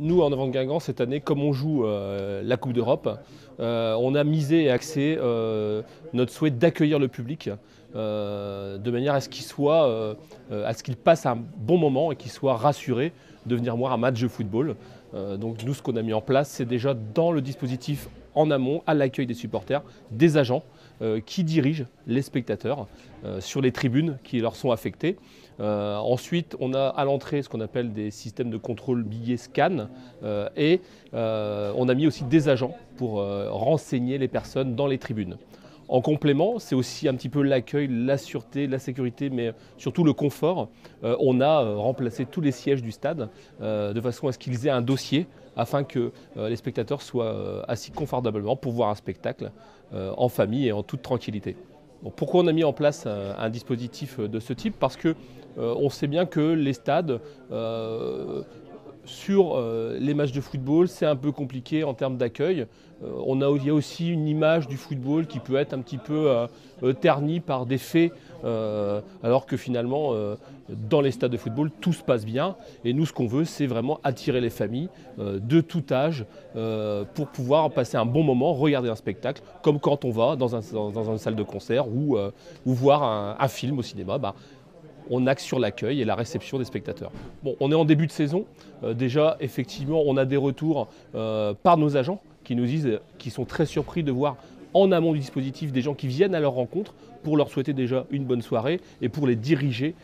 Nous, en Avant de Guingamp, cette année, comme on joue la Coupe d'Europe, on a misé et axé notre souhait d'accueillir le public de manière à ce qu'il passe un bon moment et qu'il soit rassuré de venir voir un match de football. Donc nous, ce qu'on a mis en place, c'est déjà dans le dispositif en amont, à l'accueil des supporters, des agents qui dirigent les spectateurs sur les tribunes qui leur sont affectées. Ensuite, on a à l'entrée ce qu'on appelle des systèmes de contrôle billets scan et on a mis aussi des agents pour renseigner les personnes dans les tribunes. En complément, c'est aussi un petit peu l'accueil, la sûreté, la sécurité, mais surtout le confort. On a remplacé tous les sièges du stade de façon à ce qu'ils aient un dossier afin que les spectateurs soient assis confortablement pour voir un spectacle en famille et en toute tranquillité. Donc pourquoi on a mis en place un dispositif de ce type? Parce que on sait bien que les stades sur les matchs de football, c'est un peu compliqué en termes d'accueil. Il y a aussi une image du football qui peut être un petit peu ternie par des faits, alors que finalement, dans les stades de football, tout se passe bien. Et nous, ce qu'on veut, c'est vraiment attirer les familles de tout âge pour pouvoir passer un bon moment, regarder un spectacle, comme quand on va dans une salle de concert ou voir un film au cinéma. On axe sur l'accueil et la réception des spectateurs. Bon, on est en début de saison. Déjà, effectivement, on a des retours par nos agents qui nous disent qu'ils sont très surpris de voir en amont du dispositif des gens qui viennent à leur rencontre pour leur souhaiter déjà une bonne soirée et pour les diriger,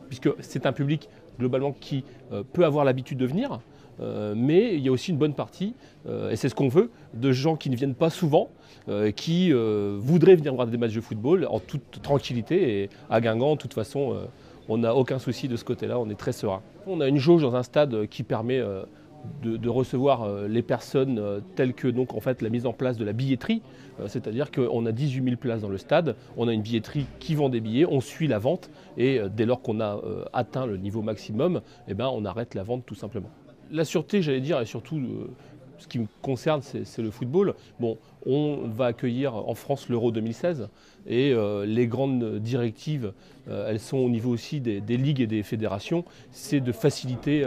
puisque c'est un public globalement qui peut avoir l'habitude de venir. Mais il y a aussi une bonne partie, et c'est ce qu'on veut, de gens qui ne viennent pas souvent, qui voudraient venir voir des matchs de football en toute tranquillité. Et à Guingamp, de toute façon, on n'a aucun souci de ce côté-là, on est très serein. On a une jauge dans un stade qui permet de recevoir les personnes telles que donc, en fait, la mise en place de la billetterie, c'est-à-dire qu'on a 18 000 places dans le stade, on a une billetterie qui vend des billets, on suit la vente et dès lors qu'on a atteint le niveau maximum, eh ben, on arrête la vente tout simplement. La sûreté, j'allais dire, et surtout ce qui me concerne, c'est le football. Bon, on va accueillir en France l'Euro 2016 et les grandes directives, elles sont au niveau aussi des ligues et des fédérations, c'est de faciliter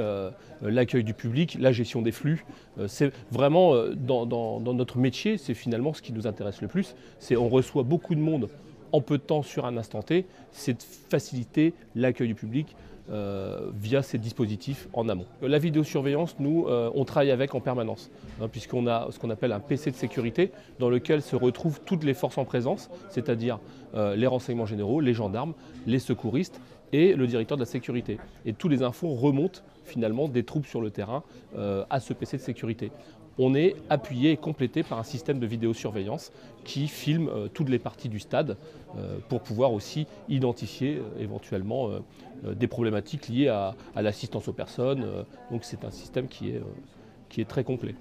l'accueil du public, la gestion des flux. C'est vraiment, dans notre métier, c'est finalement ce qui nous intéresse le plus. On reçoit beaucoup de monde en peu de temps sur un instant T, c'est de faciliter l'accueil du public via ces dispositifs en amont. La vidéosurveillance, nous, on travaille avec en permanence, puisqu'on a ce qu'on appelle un PC de sécurité dans lequel se retrouvent toutes les forces en présence, c'est-à-dire les renseignements généraux, les gendarmes, les secouristes et le directeur de la sécurité. Et tous les infos remontent finalement des troupes sur le terrain à ce PC de sécurité. On est appuyé et complété par un système de vidéosurveillance qui filme toutes les parties du stade pour pouvoir aussi identifier éventuellement des problématiques liées à l'assistance aux personnes. Donc c'est un système qui est très complet.